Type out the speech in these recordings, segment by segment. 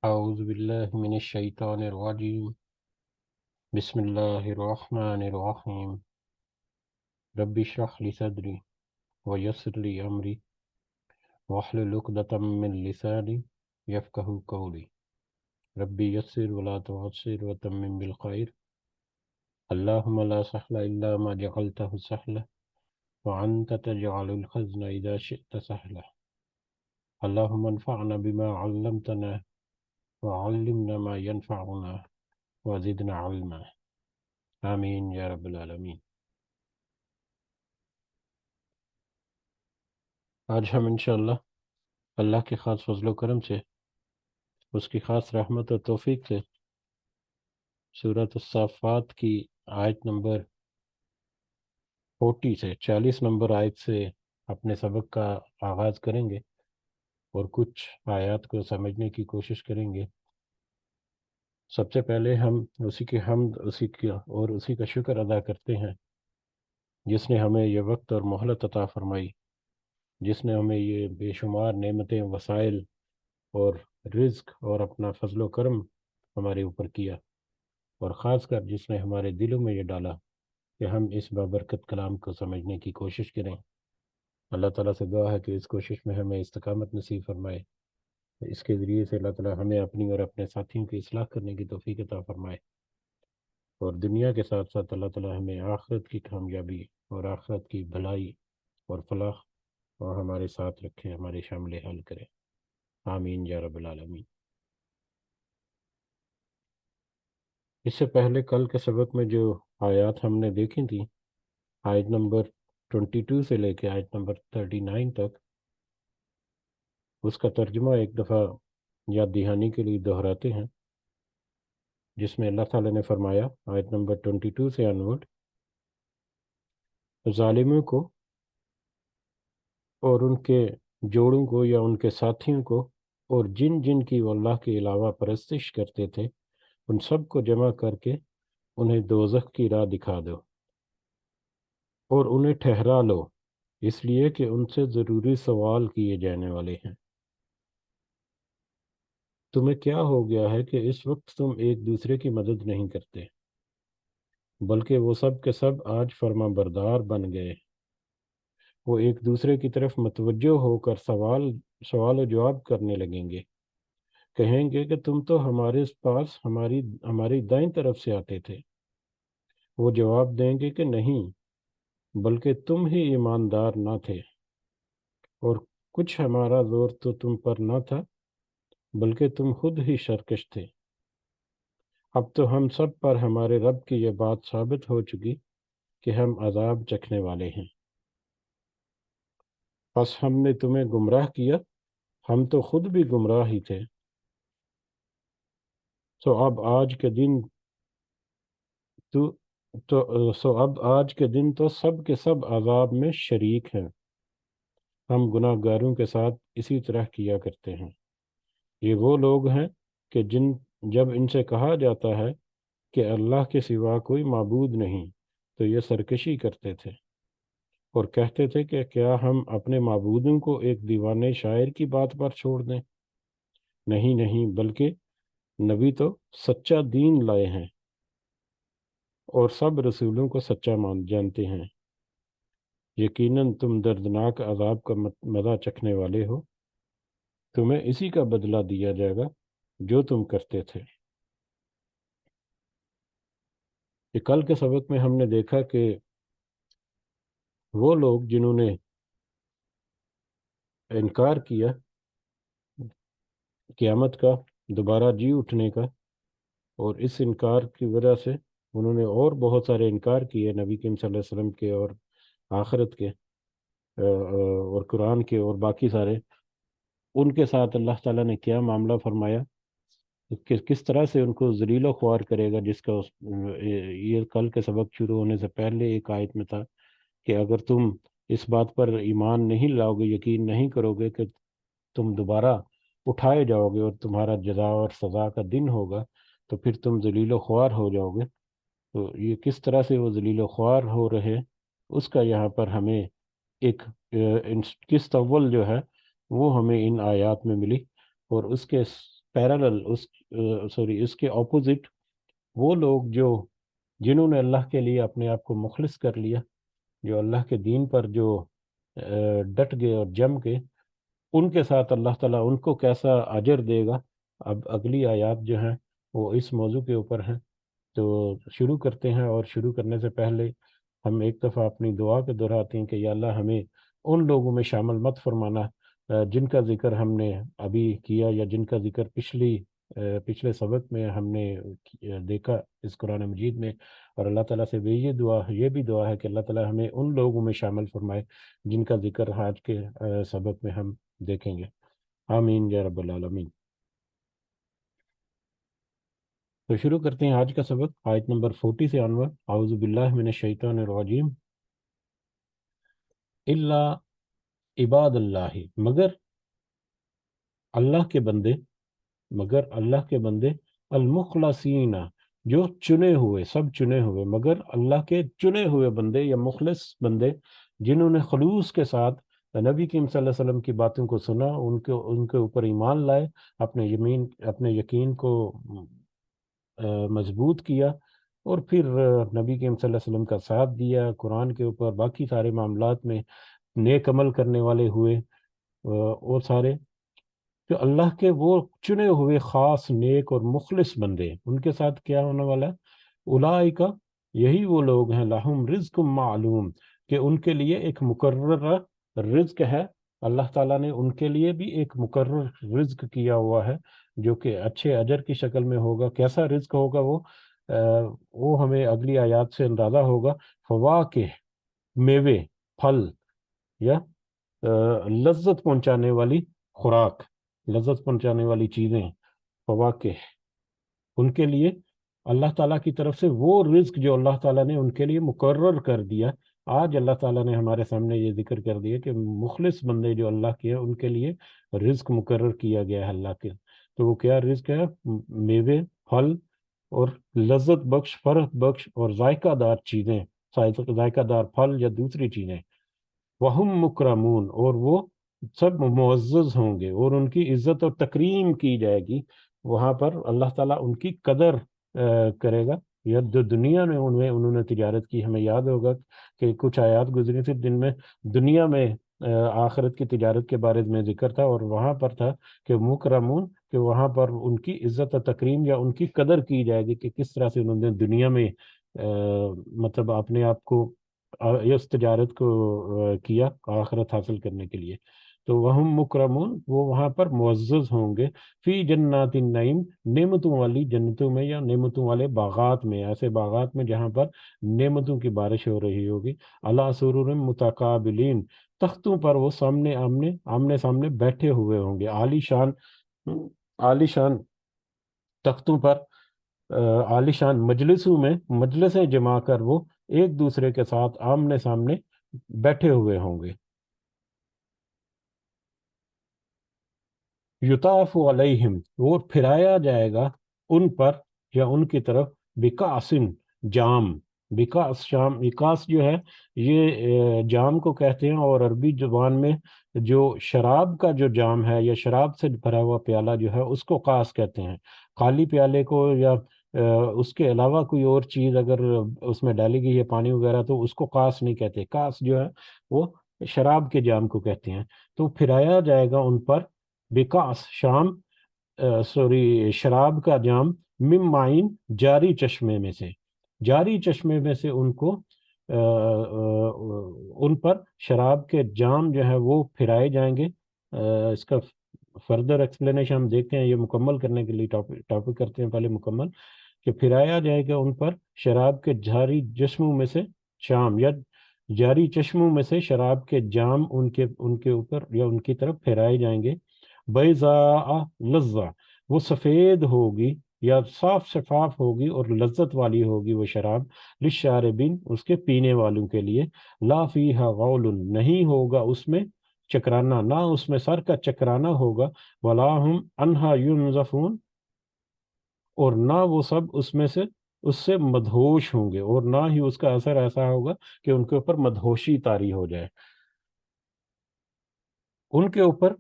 أعوذ بالله من الشيطان الرجيم بسم الله الرحمن الرحيم رب اشرح لي صدري ويسر لي أمري واحلل عقدة من لساني يفقهوا قولي ربي يسر ولا تعسر وتمم بالخير اللهم لا سهل إلا ما جعلته سهلا وأنت تجعل الحزن إذا شئت سهلا اللهم انفعنا بما علمتنا وعلمنا ما ينفعنا وزدنا علما آمین یا رب العالمین۔ آج ہم انشاءاللہ اللہ کے خاص فضل و کرم سے، اس کی خاص رحمت و توفیق سے، سورۃ الصافات کی آیت نمبر 40 سے 40 نمبر آیت سے اپنے سبق کا آغاز کریں گے اور کچھ آیات کو سمجھنے کی کوشش کریں گے۔ سب سے پہلے ہم اسی کی حمد اسی کا شکر ادا کرتے ہیں جس نے ہمیں یہ وقت اور مہلت عطا فرمائی، جس نے ہمیں یہ بے شمار نعمتیں، وسائل اور رزق اور اپنا فضل و کرم ہمارے اوپر کیا، اور خاص کر جس نے ہمارے دلوں میں یہ ڈالا کہ ہم اس بابرکت کلام کو سمجھنے کی کوشش کریں۔ اللہ تعالیٰ سے دعا ہے کہ اس کوشش میں ہمیں استقامت نصیب فرمائے، اس کے ذریعے سے اللہ تعالیٰ ہمیں اپنی اور اپنے ساتھیوں کی اصلاح کرنے کی توفیق عطا فرمائے، اور دنیا کے ساتھ ساتھ اللہ تعالیٰ ہمیں آخرت کی کامیابی اور آخرت کی بھلائی اور فلاح اور ہمارے ساتھ رکھے، ہمارے شامل حل کرے، آمین یا رب العالمین۔ اس سے پہلے کل کے سبق میں جو آیات ہم نے دیکھی تھیں، آیت نمبر 22 سے لے کے آیت نمبر 39 تک، اس کا ترجمہ ایک دفعہ یاد دہانی کے لیے دہراتے ہیں، جس میں اللہ تعالیٰ نے فرمایا آیت نمبر 22 سے انورڈ، ظالموں کو اور ان کے جوڑوں کو یا ان کے ساتھیوں کو اور جن جن کی وہ اللہ کے علاوہ پرستش کرتے تھے، ان سب کو جمع کر کے انہیں دوزخ کی راہ دکھا دو اور انہیں ٹھہرا لو، اس لیے کہ ان سے ضروری سوال کیے جانے والے ہیں۔ تمہیں کیا ہو گیا ہے کہ اس وقت تم ایک دوسرے کی مدد نہیں کرتے، بلکہ وہ سب کے سب آج فرما بردار بن گئے۔ وہ ایک دوسرے کی طرف متوجہ ہو کر سوال و جواب کرنے لگیں گے، کہیں گے کہ تم تو ہمارے پاس ہماری دائیں طرف سے آتے تھے۔ وہ جواب دیں گے کہ نہیں، بلکہ تم ہی ایماندار نہ تھے، اور کچھ ہمارا زور تو تم پر نہ تھا، بلکہ تم خود ہی سرکش تھے۔ اب تو ہم سب پر ہمارے رب کی یہ بات ثابت ہو چکی کہ ہم عذاب چکھنے والے ہیں۔ پس ہم نے تمہیں گمراہ کیا، ہم تو خود بھی گمراہ ہی تھے۔ اب آج کے دن تو سب کے سب عذاب میں شریک ہیں۔ ہم گناہ گاروں کے ساتھ اسی طرح کیا کرتے ہیں۔ یہ وہ لوگ ہیں کہ جب ان سے کہا جاتا ہے کہ اللہ کے سوا کوئی معبود نہیں، تو یہ سرکشی کرتے تھے اور کہتے تھے کہ کیا ہم اپنے معبودوں کو ایک دیوانے شاعر کی بات پر چھوڑ دیں؟ نہیں، بلکہ نبی تو سچا دین لائے ہیں اور سب رسولوں کو سچا جانتے ہیں۔ یقیناً تم دردناک عذاب کا مزہ چکھنے والے ہو، تمہیں اسی کا بدلہ دیا جائے گا جو تم کرتے تھے۔ یہ کل کے سبق میں ہم نے دیکھا کہ وہ لوگ جنہوں نے انکار کیا قیامت کا، دوبارہ جی اٹھنے کا، اور اس انکار کی وجہ سے انہوں نے اور بہت سارے انکار کیے نبی کریم صلی اللہ علیہ وسلم کے اور آخرت کے اور قرآن کے اور باقی سارے، ان کے ساتھ اللہ تعالیٰ نے کیا معاملہ فرمایا، کہ کس طرح سے ان کو ذلیل و خوار کرے گا، جس کا یہ کل کے سبق شروع ہونے سے پہلے ایک آیت میں تھا کہ اگر تم اس بات پر ایمان نہیں لاؤ گے، یقین نہیں کرو گے کہ تم دوبارہ اٹھائے جاؤ گے اور تمہارا جزا اور سزا کا دن ہوگا، تو پھر تم ذلیل و خوار ہو جاؤ گے۔ تو یہ کس طرح سے وہ ذلیل و خوار ہو رہے، اس کا یہاں پر ہمیں ایک قسط اول جو ہے وہ ہمیں ان آیات میں ملی، اور اس کے پیرالل اس کے اپوزٹ وہ لوگ جنہوں نے اللہ کے لیے اپنے آپ کو مخلص کر لیا، جو اللہ کے دین پر جو ڈٹ گئے اور جم کے، ان کے ساتھ اللہ تعالیٰ ان کو کیسا اجر دے گا۔ اب اگلی آیات جو ہیں وہ اس موضوع کے اوپر ہیں، تو شروع کرتے ہیں۔ اور شروع کرنے سے پہلے ہم ایک دفعہ اپنی دعا کو دہراتے ہیں کہ یا اللہ ہمیں ان لوگوں میں شامل مت فرمانا جن کا ذکر ہم نے ابھی کیا، یا جن کا ذکر پچھلے سبق میں ہم نے دیکھا اس قرآن مجید میں۔ اور اللہ تعالیٰ سے یہ بھی دعا ہے کہ اللہ تعالیٰ ہمیں ان لوگوں میں شامل فرمائے جن کا ذکر آج کے سبق میں ہم دیکھیں گے۔ آمین یا رب العالمین۔ تو شروع کرتے ہیں آج کا سبق آیت نمبر 40 سے عنوان اعوذ باللہ من الشیطان الرجیم۔ الا عباد اللہ، مگر اللہ کے بندے المخلصین، جو سب چنے ہوئے، مگر اللہ کے چنے ہوئے بندے یا مخلص بندے، جنہوں نے خلوص کے ساتھ نبی کریم صلی اللہ علیہ وسلم کی باتوں کو سنا، ان کے اوپر ایمان لائے، اپنے یقین کو مضبوط کیا، اور پھر نبی کریم صلی اللہ علیہ وسلم کا ساتھ دیا، قرآن کے اوپر باقی سارے معاملات میں نیک عمل کرنے والے ہوئے، اور سارے جو اللہ کے وہ چنے ہوئے خاص نیک اور مخلص بندے، ان کے ساتھ کیا ہونے والا ہے؟ اولئک، یہی وہ لوگ ہیں، لہم رزق معلوم، کہ ان کے لیے ایک مقررہ رزق ہے۔ اللہ تعالیٰ نے ان کے لیے بھی ایک مقرر رزق کیا ہوا ہے، جو کہ اچھے اجر کی شکل میں ہوگا۔ کیسا رزق ہوگا وہ ہمیں اگلی آیات سے اندازہ ہوگا۔ فواکہ، میوے، پھل، یا لذت پہنچانے والی خوراک، لذت پہنچانے والی چیزیں، فواکہ، ان کے لیے اللہ تعالیٰ کی طرف سے وہ رزق جو اللہ تعالیٰ نے ان کے لیے مقرر کر دیا۔ آج اللہ تعالیٰ نے ہمارے سامنے یہ ذکر کر دیا کہ مخلص بندے جو اللہ کے ہیں، ان کے لیے رزق مقرر کیا گیا ہے اللہ کے۔ تو وہ کیا رزق ہے؟ میوے، پھل، اور لذت بخش، فرحت بخش اور ذائقہ دار چیزیں، ذائقہ دار پھل یا دوسری چیزیں۔ وہم مکرمون، اور وہ سب معزز ہوں گے، اور ان کی عزت اور تکریم کی جائے گی۔ وہاں پر اللہ تعالیٰ ان کی قدر کرے گا۔ یا جو دنیا میں انہوں نے تجارت کی، ہمیں یاد ہوگا کہ کچھ آیات گزری تھی جن میں دنیا میں آخرت کی تجارت کے بارے میں ذکر تھا، اور وہاں پر تھا کہ مکرمون، کہ وہاں پر ان کی عزت و تکریم یا ان کی قدر کی جائے گی، کہ کس طرح سے انہوں نے دنیا میں مطلب اپنے آپ کو اس تجارت کو کیا آخرت حاصل کرنے کے لیے۔ تو وہم مکرمون، وہ وہاں پر معزز ہوں گے، فی جنات النعیم، نعمتوں والی جنتوں میں یا نعمتوں والے باغات میں، ایسے باغات میں جہاں پر نعمتوں کی بارش ہو رہی ہوگی۔ علی سرر متقابلین، تختوں پر وہ آمنے سامنے بیٹھے ہوئے ہوں گے، عالی شان تختوں پر، عالی شان مجلسیں جما کر وہ ایک دوسرے کے ساتھ آمنے سامنے بیٹھے ہوئے ہوں گے۔ یطاف علیہم، وہ پھرایا جائے گا ان پر یا ان کی طرف، بکاسن، جام، وکاس جو ہے یہ جام کو کہتے ہیں، اور عربی زبان میں جو شراب کا جو جام ہے یا شراب سے بھرا ہوا پیالہ جو ہے اس کو قاس کہتے ہیں۔ خالی پیالے کو یا اس کے علاوہ کوئی اور چیز اگر اس میں ڈالی گئی ہے، پانی وغیرہ، تو اس کو قاس نہیں کہتے۔ قاس جو ہے وہ شراب کے جام کو کہتے ہیں۔ تو پھرایا جائے گا ان پر بکاس، شراب کا جام، مم معین، جاری چشمے میں سے ان کو ان پر شراب کے جام جو ہے وہ پھرائے جائیں گے۔ اس کا فردر ایکسپلینیشن ہم دیکھتے ہیں، یہ مکمل کرنے کے لیے ٹاپک کرتے ہیں پہلے مکمل، کہ پھرایا جائے گا ان پر شراب کے جاری چشموں میں سے یا جاری چشموں میں سے شراب کے جام ان کے اوپر یا ان کی طرف پھیرائے جائیں گے۔ بیضاء لذہ، وہ سفید ہوگی یا صاف شفاف ہوگی اور لذت والی ہوگی وہ شراب، للشاربین، اس کے پینے والوں کے لیے، لا فیہا غول، نہیں ہوگا اس میں چکرانا، نہ اس میں سر کا چکرانا ہوگا، ولا ہم عنہا ینزفون، اور نہ وہ سب اس سے مدہوش ہوں گے، اور نہ ہی اس کا اثر ایسا ہوگا کہ ان کے اوپر مدہوشی طاری ہو جائے۔ ان کے اوپر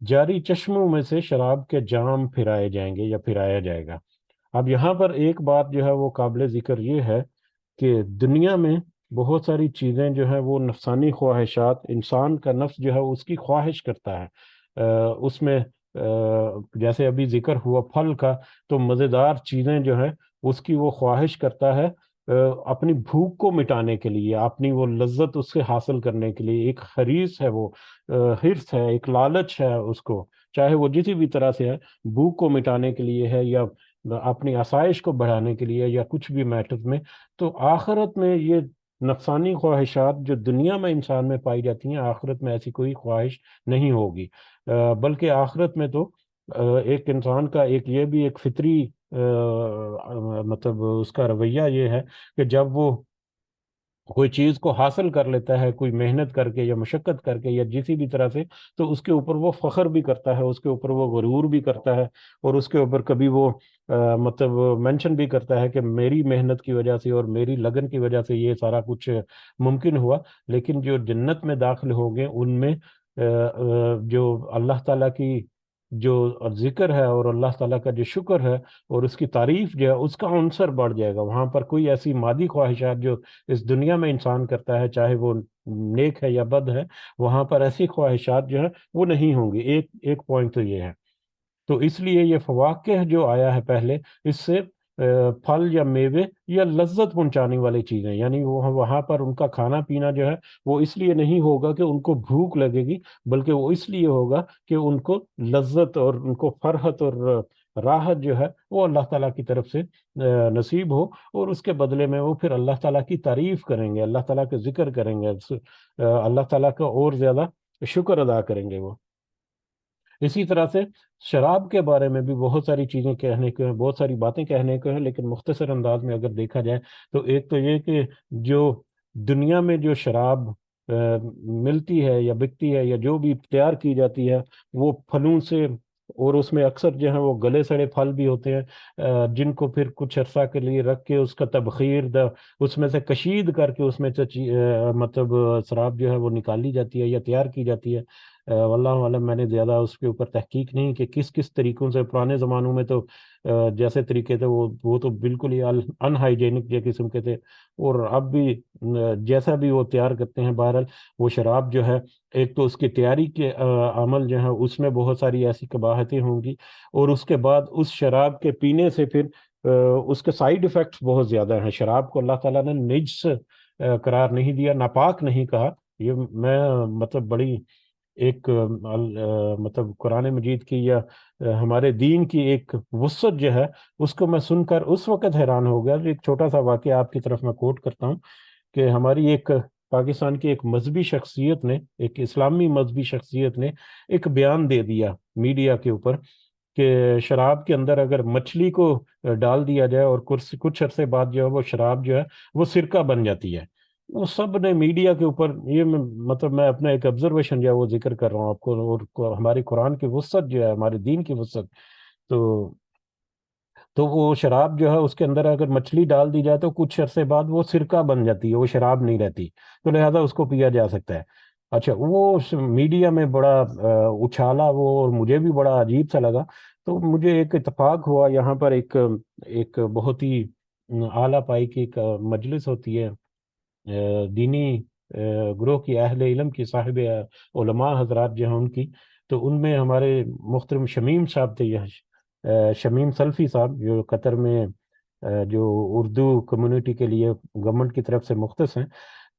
جاری چشموں میں سے شراب کے جام پھرائے جائیں گے یا پھرایا جائے گا۔ اب یہاں پر ایک بات جو ہے وہ قابل ذکر یہ ہے کہ دنیا میں بہت ساری چیزیں جو ہیں وہ نفسانی خواہشات، انسان کا نفس جو ہے اس کی خواہش کرتا ہے، اس میں جیسے ابھی ذکر ہوا پھل کا، تو مزیدار چیزیں جو ہیں اس کی وہ خواہش کرتا ہے اپنی بھوک کو مٹانے کے لیے، اپنی وہ لذت اس سے حاصل کرنے کے لیے، ایک حریص ہے وہ، حرص ہے، ایک لالچ ہے اس کو، چاہے وہ جسی بھی طرح سے ہے، بھوک کو مٹانے کے لیے ہے یا اپنی آسائش کو بڑھانے کے لیے یا کچھ بھی میٹر میں۔ تو آخرت میں یہ نفسانی خواہشات جو دنیا میں انسان میں پائی جاتی ہیں، آخرت میں ایسی کوئی خواہش نہیں ہوگی، بلکہ آخرت میں تو ایک انسان کا ایک یہ بھی ایک فطری مطلب اس کا رویہ یہ ہے کہ جب وہ کوئی چیز کو حاصل کر لیتا ہے، کوئی محنت کر کے یا مشقت کر کے یا جسی بھی طرح سے، تو اس کے اوپر وہ فخر بھی کرتا ہے، اس کے اوپر وہ غرور بھی کرتا ہے، اور اس کے اوپر کبھی وہ مطلب مینشن بھی کرتا ہے کہ میری محنت کی وجہ سے اور میری لگن کی وجہ سے یہ سارا کچھ ممکن ہوا۔ لیکن جو جنت میں داخل ہوں گے ان میں جو اللہ تعالیٰ کی جو ذکر ہے اور اللہ تعالیٰ کا جو شکر ہے اور اس کی تعریف جو ہے اس کا عنصر بڑھ جائے گا۔ وہاں پر کوئی ایسی مادی خواہشات جو اس دنیا میں انسان کرتا ہے، چاہے وہ نیک ہے یا بد ہے، وہاں پر ایسی خواہشات جو ہے وہ نہیں ہوں گی۔ ایک ایک پوائنٹ تو یہ ہے۔ تو اس لیے یہ فواکہ جو آیا ہے پہلے، اس سے پھل یا میوے یا لذت پہنچانے والی چیزیں، یعنی وہ وہاں پر ان کا کھانا پینا جو ہے وہ اس لیے نہیں ہوگا کہ ان کو بھوک لگے گی، بلکہ وہ اس لیے ہوگا کہ ان کو لذت اور ان کو فرحت اور راحت جو ہے وہ اللہ تعالیٰ کی طرف سے نصیب ہو، اور اس کے بدلے میں وہ پھر اللہ تعالیٰ کی تعریف کریں گے، اللہ تعالیٰ کا ذکر کریں گے، اللہ تعالیٰ کا اور زیادہ شکر ادا کریں گے وہ۔ اسی طرح سے شراب کے بارے میں بھی بہت ساری چیزیں کہنے کو ہیں، بہت ساری باتیں کہنے کو ہیں، لیکن مختصر انداز میں اگر دیکھا جائے تو ایک تو یہ کہ جو دنیا میں جو شراب ملتی ہے یا بکتی ہے یا جو بھی تیار کی جاتی ہے، وہ پھلوں سے، اور اس میں اکثر جو ہیں وہ گلے سڑے پھل بھی ہوتے ہیں، جن کو پھر کچھ عرصہ کے لیے رکھ کے اس کا تبخیر اس میں سے کشید کر کے اس میں سے مطلب شراب جو ہے وہ نکالی جاتی ہے یا تیار کی جاتی ہے۔ واللہ عالم، میں نے زیادہ اس کے اوپر تحقیق نہیں کہ کس کس طریقوں سے، پرانے زمانوں میں تو جیسے طریقے تھے وہ تو بالکل ہی ان ہائیجینک جو قسم کے تھے، اور اب بھی جیسا بھی وہ تیار کرتے ہیں، بہرحال وہ شراب جو ہے، ایک تو اس کی تیاری کے عمل جو ہے اس میں بہت ساری ایسی قباحتیں ہوں گی، اور اس کے بعد اس شراب کے پینے سے پھر اس کے سائیڈ ایفیکٹس بہت زیادہ ہیں۔ شراب کو اللہ تعالیٰ نے نجس قرار نہیں دیا، ناپاک نہیں کہا۔ یہ میں مطلب بڑی ایک مطلب قرآن مجید کی یا ہمارے دین کی ایک وسعت جو ہے اس کو میں سن کر اس وقت حیران ہو گیا۔ ایک چھوٹا سا واقعہ آپ کی طرف میں کوٹ کرتا ہوں کہ ہماری ایک پاکستان کی ایک مذہبی شخصیت نے، ایک اسلامی مذہبی شخصیت نے ایک بیان دے دیا میڈیا کے اوپر کہ شراب کے اندر اگر مچھلی کو ڈال دیا جائے اور کچھ عرصے بعد جو ہے وہ شراب جو ہے وہ سرکہ بن جاتی ہے۔ وہ سب نے میڈیا کے اوپر یہ مطلب میں اپنا ایک آبزرویشن جو ہے وہ ذکر کر رہا ہوں آپ کو، اور ہماری قرآن کی وسعت جو ہے، ہمارے دین کی وسعت، تو وہ شراب جو ہے اس کے اندر اگر مچھلی ڈال دی جائے تو کچھ عرصے بعد وہ سرکہ بن جاتی ہے، وہ شراب نہیں رہتی، تو لہذا اس کو پیا جا سکتا ہے۔ اچھا، وہ میڈیا میں بڑا اچھالا وہ، اور مجھے بھی بڑا عجیب سا لگا۔ تو مجھے ایک اتفاق ہوا، یہاں پر ایک بہت ہی اعلیٰ پائی کی ایک مجلس ہوتی ہے دینی گروہ کی، اہل علم کی، صاحب علماء حضرات جو ہیں ان کی، تو ان میں ہمارے محترم شمیم صاحب تھے، یہ شمیم سلفی صاحب جو قطر میں جو اردو کمیونٹی کے لیے گورنمنٹ کی طرف سے مختص ہیں۔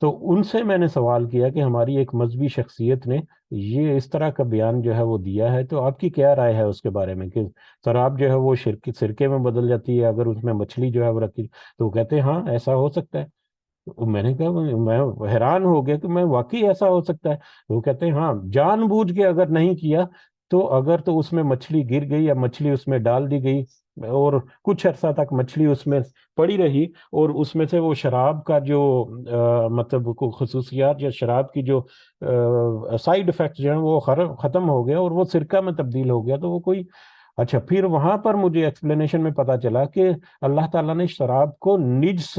تو ان سے میں نے سوال کیا کہ ہماری ایک مذہبی شخصیت نے یہ اس طرح کا بیان جو ہے وہ دیا ہے، تو آپ کی کیا رائے ہے اس کے بارے میں کہ شراب جو ہے وہ سرکے میں بدل جاتی ہے اگر اس میں مچھلی جو ہے وہ رکھی؟ تو وہ کہتے ہیں ہاں ایسا ہو سکتا ہے۔ تو میں نے کہا، میں حیران ہو گیا کہ میں واقعی ایسا ہو سکتا ہے؟ وہ کہتے ہیں ہاں، جان بوجھ کے اگر نہیں کیا تو اگر تو اس میں مچھلی گر گئی یا مچھلی اس میں ڈال دی گئی اور کچھ عرصہ تک مچھلی اس میں پڑی رہی، اور اس میں سے وہ شراب کا جو مطلب خصوصیات یا شراب کی جو سائیڈ افیکٹس جو ہیں وہ ختم ہو گیا اور وہ سرکہ میں تبدیل ہو گیا، تو وہ کوئی... اچھا، پھر وہاں پر مجھے ایکسپلینیشن میں پتا چلا کہ اللہ تعالیٰ نے شراب کو نجس،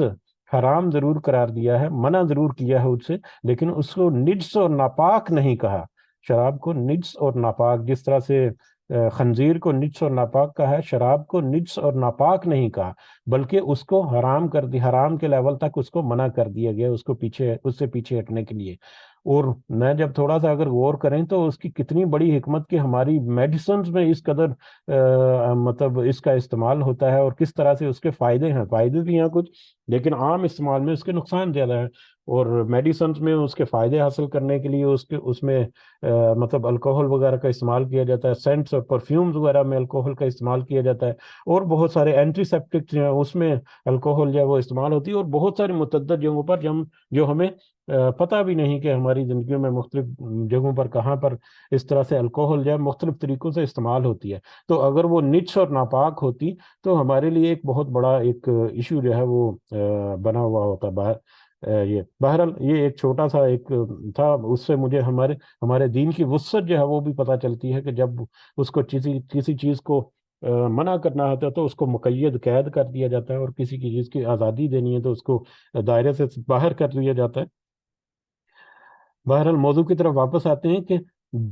حرام ضرور قرار دیا ہے، منع ضرور کیا ہے اس سے، لیکن اس کو نجس اور ناپاک نہیں کہا۔ شراب کو نجس اور ناپاک، جس طرح سے خنزیر کو نجس اور ناپاک کہا ہے، شراب کو نجس اور ناپاک نہیں کہا، بلکہ اس کو حرام کر دی، حرام کے لیول تک اس کو منع کر دیا گیا، اس کو پیچھے، اس سے پیچھے ہٹنے کے لیے۔ اور میں جب تھوڑا سا اگر غور کریں تو اس کی کتنی بڑی حکمت کہ ہماری میڈیسنز میں اس قدر مطلب اس کا استعمال ہوتا ہے، اور کس طرح سے اس کے فائدے ہیں، فائدے بھی ہیں کچھ، لیکن عام استعمال میں اس کے نقصان زیادہ ہیں۔ اور میڈیسنز میں اس کے فائدے حاصل کرنے کے لیے اس میں مطلب الکوہل وغیرہ کا استعمال کیا جاتا ہے، سینٹس اور پرفیومز وغیرہ میں الکوہل کا استعمال کیا جاتا ہے، اور بہت سارے اینٹی سیپٹک جو ہیں اس میں الکوہل جو ہے وہ استعمال ہوتی ہے، اور بہت ساری متعدد جگہوں پر جو ہمیں پتہ بھی نہیں کہ ہماری زندگیوں میں مختلف جگہوں پر کہاں پر اس طرح سے الکوہل جو ہے مختلف طریقوں سے استعمال ہوتی ہے۔ تو اگر وہ نجس اور ناپاک ہوتی تو ہمارے لیے ایک بہت بڑا ایک ایشو جو ہے وہ بنا ہوا ہوتا یہ بہرحال یہ ایک چھوٹا سا ایک تھا، اس سے مجھے ہمارے دین کی وسعت جو ہے وہ بھی پتہ چلتی ہے کہ جب اس کو کسی چیز کو منع کرنا ہوتا ہے تو اس کو مقید قید کر دیا جاتا ہے، اور کسی کی چیز کی آزادی دینی ہے تو اس کو دائرے سے باہر کر دیا جاتا ہے۔ بہرحال موضوع کی طرف واپس آتے ہیں کہ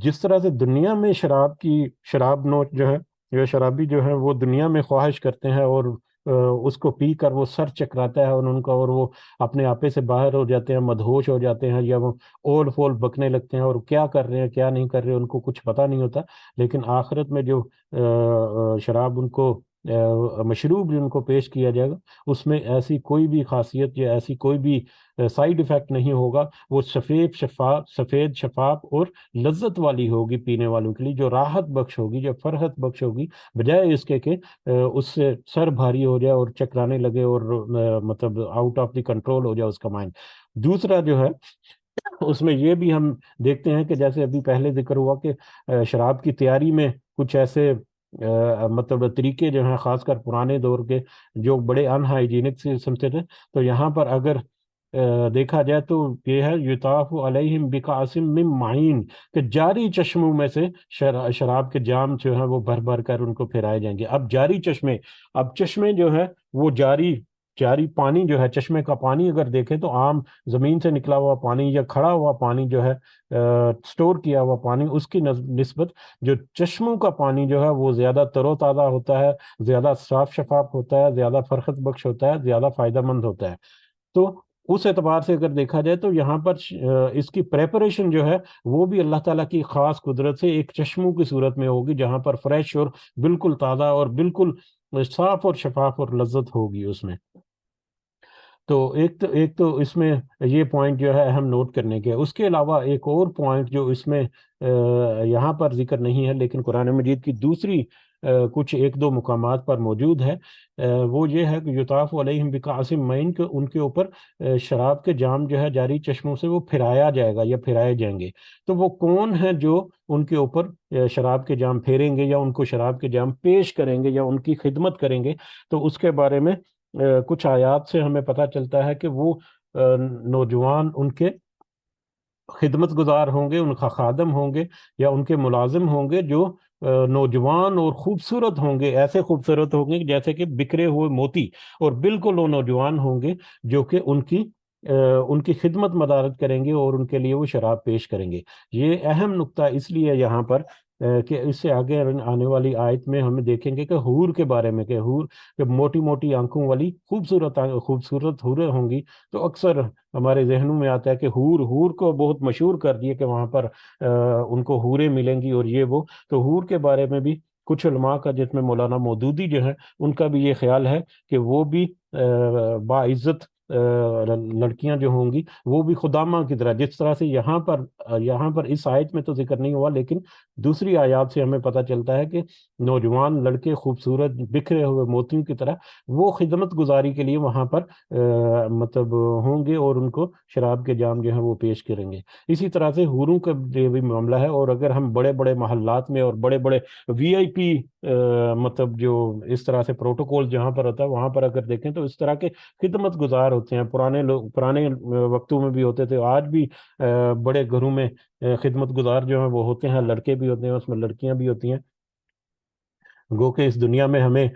جس طرح سے دنیا میں شراب نوش جو ہے، یا شرابی جو ہے وہ دنیا میں خواہش کرتے ہیں، اور اس کو پی کر وہ سر چکراتا ہے ان کا، اور وہ اپنے آپے سے باہر ہو جاتے ہیں، مدہوش ہو جاتے ہیں، یا وہ اول فول بکنے لگتے ہیں، اور کیا کر رہے ہیں کیا نہیں کر رہے ان کو کچھ پتہ نہیں ہوتا۔ لیکن آخرت میں جو شراب ان کو مشروب جو ان کو پیش کیا جائے گا، اس میں ایسی کوئی بھی خاصیت یا ایسی کوئی بھی سائیڈ افیکٹ نہیں ہوگا، وہ سفید شفاف اور لذت والی ہوگی پینے والوں کے لیے، جو راحت بخش ہوگی، جو فرحت بخش ہوگی، بجائے اس کے کہ اس سے سر بھاری ہو جائے اور چکرانے لگے، اور مطلب آؤٹ آف دی کنٹرول ہو جائے اس کا مائنڈ۔ دوسرا جو ہے اس میں یہ بھی ہم دیکھتے ہیں کہ جیسے ابھی پہلے ذکر ہوا کہ شراب کی تیاری میں کچھ ایسے مطلب طریقے جو ہیں، خاص کر پرانے دور کے، جو بڑے ان ہائیجینک قسم سے تھے۔ تو یہاں پر اگر دیکھا جائے تو یہ ہے یطاف علیہم بکاسم من معین، کہ جاری چشموں میں سے شراب کے جام جو ہیں وہ بھر بھر کر ان کو پھرائے جائیں گے۔ اب جاری چشمے، اب چشمے جو ہے وہ جاری پانی جو ہے، چشمے کا پانی اگر دیکھیں تو عام زمین سے نکلا ہوا پانی یا کھڑا ہوا پانی جو ہے، سٹور کیا ہوا پانی، اس کی نسبت جو چشموں کا پانی جو ہے وہ زیادہ تر و تازہ ہوتا ہے، زیادہ صاف شفاف ہوتا ہے، زیادہ فرخت بخش ہوتا ہے، زیادہ فائدہ مند ہوتا ہے۔ تو اس اعتبار سے اگر دیکھا جائے تو یہاں پر اس کی پریپریشن جو ہے وہ بھی اللہ تعالیٰ کی خاص قدرت سے ایک چشموں کی صورت میں ہوگی، جہاں پر فریش اور بالکل تازہ اور بالکل صاف اور شفاف اور لذت ہوگی اس میں۔ تو ایک تو اس میں یہ پوائنٹ جو ہے اہم نوٹ کرنے کے۔ اس کے علاوہ ایک اور پوائنٹ جو اس میں یہاں پر ذکر نہیں ہے لیکن قرآن مجید کی دوسری کچھ ایک دو مقامات پر موجود ہے، وہ یہ ہے کہ یطاف علیہم بکأس معین، کہ ان کے اوپر شراب کے جام جو ہے جاری چشموں سے وہ پھرایا جائے گا یا پھرائے جائیں گے۔ تو وہ کون ہیں جو ان کے اوپر شراب کے جام پھیریں گے، یا ان کو شراب کے جام پیش کریں گے، یا ان کی خدمت کریں گے؟ تو اس کے بارے میں کچھ آیات سے ہمیں پتہ چلتا ہے کہ وہ نوجوان ان کے خدمت گزار ہوں گے، ان کا خادم ہوں گے، یا ان کے ملازم ہوں گے، جو نوجوان اور خوبصورت ہوں گے، ایسے خوبصورت ہوں گے جیسے کہ بکھرے ہوئے موتی، اور بالکل وہ نوجوان ہوں گے جو کہ ان کی خدمت مدارت کریں گے، اور ان کے لیے وہ شراب پیش کریں گے۔ یہ اہم نقطہ اس لیے یہاں پر کہ اس سے آگے آنے والی آیت میں ہم دیکھیں گے کہ حور کے بارے میں، کہ حور کہ موٹی موٹی آنکھوں والی خوبصورت حوریں ہوں گی۔ تو اکثر ہمارے ذہنوں میں آتا ہے کہ حور کو بہت مشہور کر دیے کہ وہاں پر ان کو حوریں ملیں گی اور یہ وہ۔ تو حور کے بارے میں بھی کچھ علماء کا، جس میں مولانا مودودی جو ہیں، ان کا بھی یہ خیال ہے کہ وہ بھی باعزت لڑکیاں جو ہوں گی وہ بھی خدامہ کی طرح، جس طرح سے یہاں پر اس آیت میں تو ذکر نہیں ہوا، لیکن دوسری آیات سے ہمیں پتہ چلتا ہے کہ نوجوان لڑکے خوبصورت بکھرے ہوئے موتیوں کی طرح وہ خدمت گزاری کے لیے وہاں پر مطلب ہوں گے، اور ان کو شراب کے جام جو ہیں وہ پیش کریں گے۔ اسی طرح سے حوروں کا بھی معاملہ ہے، اور اگر ہم بڑے بڑے محلات میں اور بڑے بڑے وی آئی پی مطلب جو اس طرح سے پروٹوکول جہاں پر ہوتا ہے وہاں پر اگر دیکھیں تو اس طرح کے خدمت گزار ہوتے ہیں، پرانے وقتوں میں بھی ہوتے تھے، آج بھی بڑے گھروں میں خدمت گزار جو ہیں وہ ہوتے ہیں، لڑکے بھی ہوتے ہیں، اس میں لڑکیاں بھی ہوتی ہیں۔ گو کہ اس دنیا میں ہمیں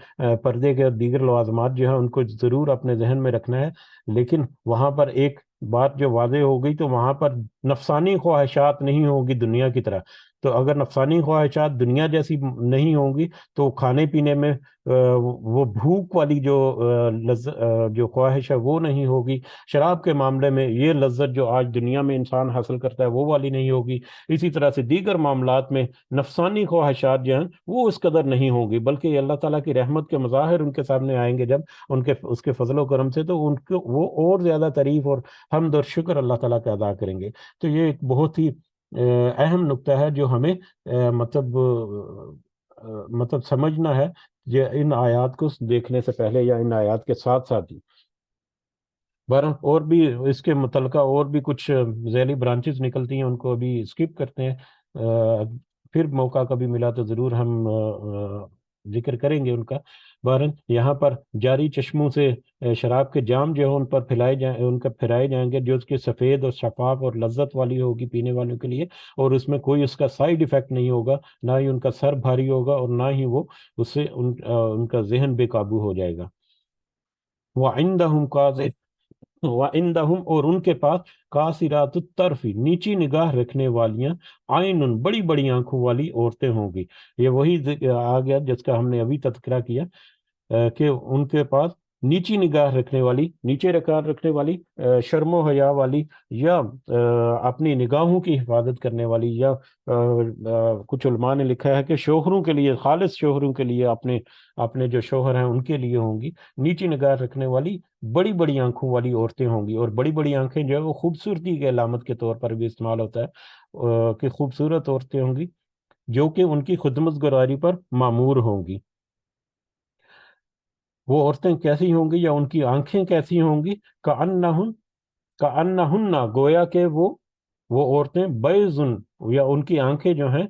پردے کے اور دیگر لوازمات جو ہیں ان کو ضرور اپنے ذہن میں رکھنا ہے، لیکن وہاں پر ایک بات جو واضح ہو گئی تو وہاں پر نفسانی خواہشات نہیں ہوگی دنیا کی طرح. تو اگر نفسانی خواہشات دنیا جیسی نہیں ہوں گی تو کھانے پینے میں وہ بھوک والی جو خواہش ہے وہ نہیں ہوگی. شراب کے معاملے میں یہ لذت جو آج دنیا میں انسان حاصل کرتا ہے وہ والی نہیں ہوگی. اسی طرح سے دیگر معاملات میں نفسانی خواہشات جو ہیں وہ اس قدر نہیں ہوں گی، بلکہ اللہ تعالیٰ کی رحمت کے مظاہر ان کے سامنے آئیں گے جب اس کے فضل و کرم سے، تو ان کو وہ اور زیادہ تعریف اور حمد اور شکر اللہ تعالیٰ کا ادا کریں گے. تو یہ ایک بہت ہی اہم نقطہ ہے جو ہمیں مطلب سمجھنا ہے یہ ان آیات کو دیکھنے سے پہلے یا ان آیات کے ساتھ ساتھ ہی. بہرحال اور بھی اس کے متعلقہ اور بھی کچھ ذیلی برانچز نکلتی ہیں، ان کو ابھی اسکپ کرتے ہیں. پھر موقع کبھی ملا تو ضرور ہم ذکر کریں گے ان کا. بہرحال یہاں پر جاری چشموں سے شراب کے جام جو ہے ان کا پھرائے جائیں گے، جو اس کے سفید اور شفاف اور لذت والی ہوگی پینے والوں کے لیے، اور اس میں کوئی اس کا سائیڈ ایفیکٹ نہیں ہوگا، نہ ہی ان کا سر بھاری ہوگا اور نہ ہی وہ اس سے ان کا ذہن بے قابو ہو جائے گا. وَعِندَهُمْ وَعِندَهُمْ اور ان کے پاس قاصرات الطرف نیچی نگاہ رکھنے والیاں، عین بڑی بڑی آنکھوں والی عورتیں ہوں گی. یہ وہی آ گیا جس کا ہم نے ابھی تذکرہ کیا، کہ ان کے پاس نیچی نگاہ رکھنے والی، نیچے رکھنے والی، شرم و حیا والی، یا اپنی نگاہوں کی حفاظت کرنے والی، یا کچھ علماء نے لکھا ہے کہ شوہروں کے لیے، خالص شوہروں کے لیے، اپنے جو شوہر ہیں ان کے لیے ہوں گی. نیچی نگاہ رکھنے والی بڑی بڑی آنکھوں والی عورتیں ہوں گی. اور بڑی بڑی آنکھیں جو ہے وہ خوبصورتی کے علامت کے طور پر بھی استعمال ہوتا ہے، کہ خوبصورت عورتیں ہوں گی جو کہ ان کی خدمت گزاری پر مامور ہوں گی. وہ عورتیں کیسی ہوں گی یا ان کی آنکھیں کیسی ہوں گی؟ کأنہن گویا کہ وہ عورتیں بیضن، یا ان کی آنکھیں جو ہیں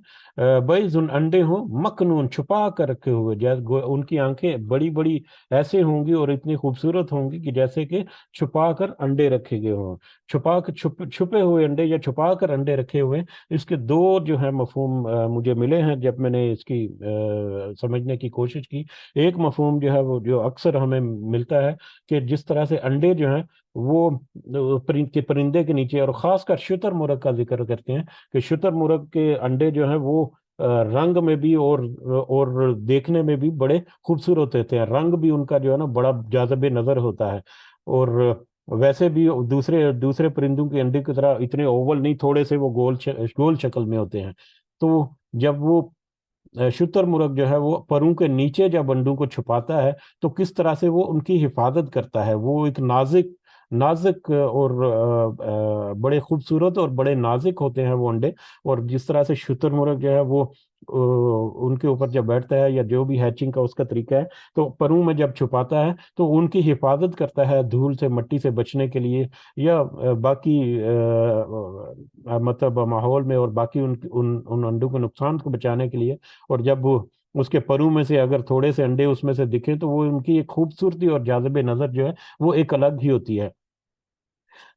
بیضن انڈے ہوں، مکنون چھپا کر رکھے ہوئے. ان کی آنکھیں بڑی بڑی ایسے ہوں گی اور اتنی خوبصورت ہوں گی کہ جیسے کہ چھپا کر انڈے رکھے گئے ہوں. چھپے ہوئے انڈے یا چھپا کر انڈے رکھے ہوئے. اس کے دو جو ہے مفہوم مجھے ملے ہیں جب میں نے اس کی سمجھنے کی کوشش کی. ایک مفہوم جو ہے وہ جو اکثر ہمیں ملتا ہے کہ جس طرح سے انڈے جو ہیں وہ پرندے کے نیچے، اور خاص کر شتر مرغ کا ذکر کرتے ہیں کہ شتر مرغ کے انڈے جو ہیں وہ رنگ میں بھی اور دیکھنے میں بھی بڑے خوبصورت ہوتے ہیں. رنگ بھی ان کا جو ہے نا بڑا جاذب نظر ہوتا ہے. اور ویسے بھی دوسرے پرندوں کے انڈے کی طرح اتنے اوول نہیں، تھوڑے سے وہ گول شکل میں ہوتے ہیں. تو جب وہ شتر مرغ جو ہے وہ پروں کے نیچے جب انڈوں کو چھپاتا ہے تو کس طرح سے وہ ان کی حفاظت کرتا ہے. وہ ایک نازک اور بڑے خوبصورت اور بڑے نازک ہوتے ہیں وہ انڈے. اور جس طرح سے شتر مرغ جو ہے وہ ان کے اوپر جب بیٹھتا ہے یا جو بھی ہیچنگ کا اس کا طریقہ ہے تو پروں میں جب چھپاتا ہے تو ان کی حفاظت کرتا ہے دھول سے، مٹی سے بچنے کے لیے، یا باقی مطلب ماحول میں، اور باقی ان انڈوں کے نقصان کو بچانے کے لیے. اور جب وہ اس کے پروں میں سے اگر تھوڑے سے انڈے اس میں سے دکھیں تو وہ ان کی ایک خوبصورتی اور جاذب نظر جو ہے وہ ایک الگ ہی ہوتی ہے.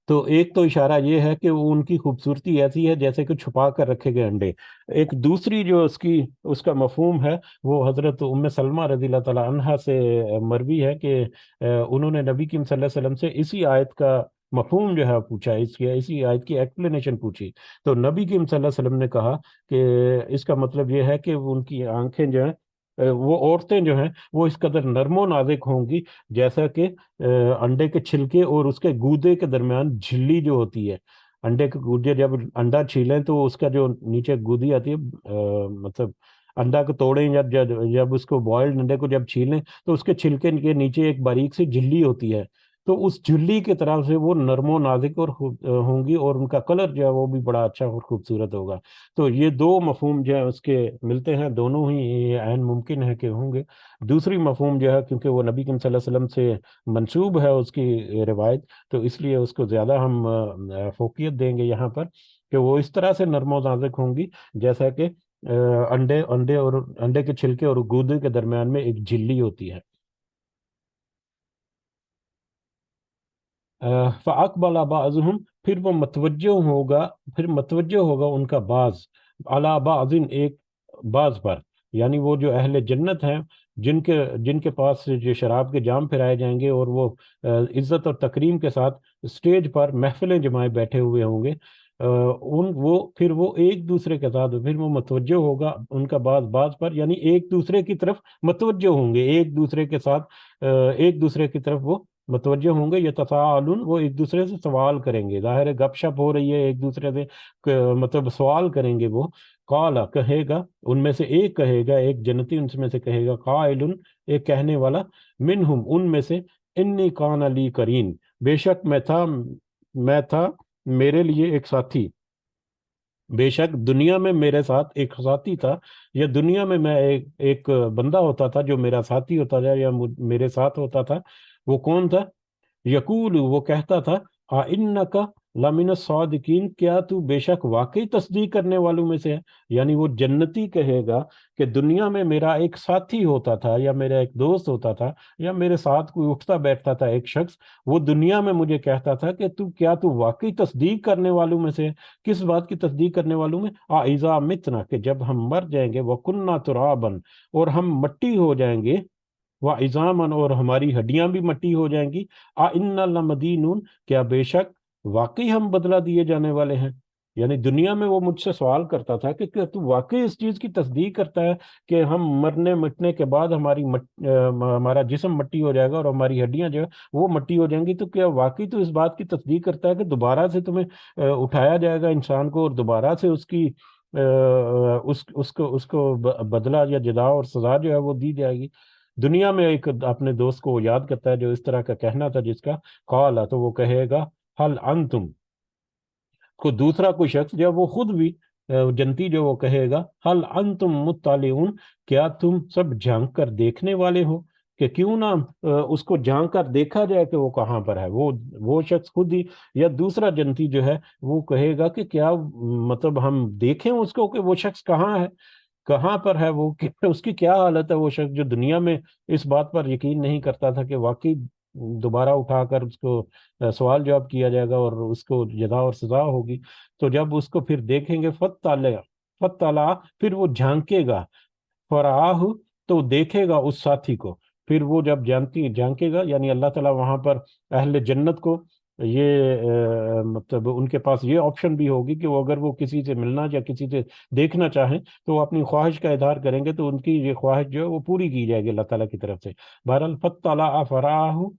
تو ایک تو اشارہ یہ ہے کہ وہ ان کی خوبصورتی ایسی ہے جیسے کہ چھپا کر رکھے گئے انڈے. ایک دوسری جو اس کا مفہوم ہے وہ حضرت ام سلمہ رضی اللہ تعالی عنہا سے مروی ہے کہ انہوں نے نبی کریم صلی اللہ علیہ وسلم سے اسی آیت کا مفہوم جو ہے پوچھا، اسی آیت کی ایکسپلینیشن پوچھی. تو نبی کریم صلی اللہ علیہ وسلم نے کہا کہ اس کا مطلب یہ ہے کہ ان کی آنکھیں جو ہیں، وہ عورتیں جو ہیں وہ اس قدر نرم و نازک ہوں گی جیسا کہ انڈے کے چھلکے اور اس کے گودے کے درمیان جھلی جو ہوتی ہے. انڈے کے گودے جب انڈا چھیلیں تو اس کا جو نیچے گودی آتی ہے، مطلب انڈا کو توڑیں، جب اس کو بوائلڈ انڈے کو جب چھیلیں تو اس کے چھلکے کے نیچے ایک باریک سی جھلی ہوتی ہے. تو اس جھلی کی طرف سے وہ نرم و نازک اور ہوں گی، اور ان کا کلر جو ہے وہ بھی بڑا اچھا اور خوبصورت ہوگا. تو یہ دو مفہوم جو ہے اس کے ملتے ہیں، دونوں ہی یہ عین ممکن ہے کہ ہوں گے. دوسری مفہوم جو ہے کیونکہ وہ نبی کریم صلی اللہ علیہ وسلم سے منسوب ہے اس کی روایت، تو اس لیے اس کو زیادہ ہم فوقیت دیں گے یہاں پر، کہ وہ اس طرح سے نرم و نازک ہوں گی جیسا کہ انڈے کے چھلکے اور گودے کے درمیان میں ایک جھلی ہوتی ہے. فَأَقْبَلَ بَعْضُهُمْ پھر متوجہ ہوگا ان کا بعض، عَلَى بَعْضٍ ایک بعض پر، یعنی وہ جو اہل جنت ہیں جن کے پاس جو شراب کے جام پھرائے جائیں گے اور وہ عزت اور تکریم کے ساتھ اسٹیج پر محفلیں جمائے بیٹھے ہوئے ہوں گے، پھر وہ ایک دوسرے کے ساتھ پھر وہ متوجہ ہوگا ان کا باز پر، یعنی ایک دوسرے کی طرف متوجہ ہوں گے، ایک دوسرے کے ساتھ ایک دوسرے کی طرف وہ متوجہ ہوں گے، یتساءلون، وہ ایک دوسرے سے سوال کریں گے، ظاہر ہے گپ شپ ہو رہی ہے ایک دوسرے سے، مطلب سوال کریں گے وہ، قالا، کہے گا، ان میں سے ایک کہے گا، ایک جنتی ان میں سے کہے گا، قائل، ایک کہنے والا، منہم، ان میں سے، انی کان لی کرین، بے شک میں تھا میرے لیے ایک ساتھی، بے شک دنیا میں میرے ساتھ ایک ساتھی تھا، یا دنیا میں میں ایک بندہ ہوتا تھا جو میرا ساتھی ہوتا تھا یا میرے ساتھ ہوتا تھا، وہ کون تھا؟ یقول، وہ کہتا تھا، انکا لمن الصادقین، کیا تو بے شک واقعی تصدیق کرنے والوں میں سے ہے؟ یعنی وہ جنتی کہے گا کہ دنیا میں میرا ایک ساتھی ہوتا تھا یا میرا ایک دوست ہوتا تھا یا میرے ساتھ کوئی اٹھتا بیٹھتا تھا ایک شخص، وہ دنیا میں مجھے کہتا تھا کہ کیا تو واقعی تصدیق کرنے والوں میں سے ہے؟ کس بات کی تصدیق کرنے والوں میں؟ اذا متنا، کہ جب ہم مر جائیں گے، وَكُنَّا تُرَابًا، اور ہم مٹی ہو جائیں گے، وَعِظَامًا، اور ہماری ہڈیاں بھی مٹی ہو جائیں گی، اِنَّا لَمَدِينُونَ، کیا بے شک واقعی ہم بدلہ دیے جانے والے ہیں؟ یعنی دنیا میں وہ مجھ سے سوال کرتا تھا کہ کیا تو واقعی اس چیز کی تصدیق کرتا ہے کہ ہم مرنے مٹنے کے بعد ہمارا جسم مٹی ہو جائے گا اور ہماری ہڈیاں جو ہے وہ مٹی ہو جائیں گی، تو کیا واقعی تو اس بات کی تصدیق کرتا ہے کہ دوبارہ سے تمہیں اٹھایا جائے گا انسان کو، اور دوبارہ سے اس کی اس کو بدلہ یا جزا اور سزا جو ہے وہ دی جائے گی؟ دنیا میں ایک اپنے دوست کو وہ یاد کرتا ہے جو اس طرح کا کہنا تھا، جس کا قال، تو وہ کہے گا، حل انتم، کو دوسرا کوئی شخص جو وہ خود بھی جنتی جو وہ کہے گا، حل انتم مطلعون، کیا تم سب جھانک کر دیکھنے والے ہو؟ کہ کیوں نہ اس کو جھانک کر دیکھا جائے کہ وہ کہاں پر ہے، وہ شخص خود ہی یا دوسرا جنتی جو ہے وہ کہے گا کہ کیا مطلب ہم دیکھیں اس کو کہ وہ شخص کہاں ہے، کہاں پر ہے وہ، اس کی کیا حالت ہے، وہ شخص جو دنیا میں اس بات پر یقین نہیں کرتا تھا کہ واقعی دوبارہ اٹھا کر اس کو سوال جواب کیا جائے گا اور اس کو جزا اور سزا ہوگی۔ تو جب اس کو پھر دیکھیں گے، فَتَّلَعَ، پھر وہ جھانکے گا، فَرَآهُ، تو دیکھے گا اس ساتھی کو، پھر وہ جب جھانکے گا، یعنی اللہ تعالیٰ وہاں پر اہل جنت کو یہ مطلب ان کے پاس یہ آپشن بھی ہوگی کہ وہ اگر وہ کسی سے ملنا یا کسی سے دیکھنا چاہیں تو وہ اپنی خواہش کا اظہار کریں گے، تو ان کی یہ خواہش جو ہے وہ پوری کی جائے گی اللہ تعالیٰ کی طرف سے۔ بہرحال، فَطَّلَعَ فَرَآهُ،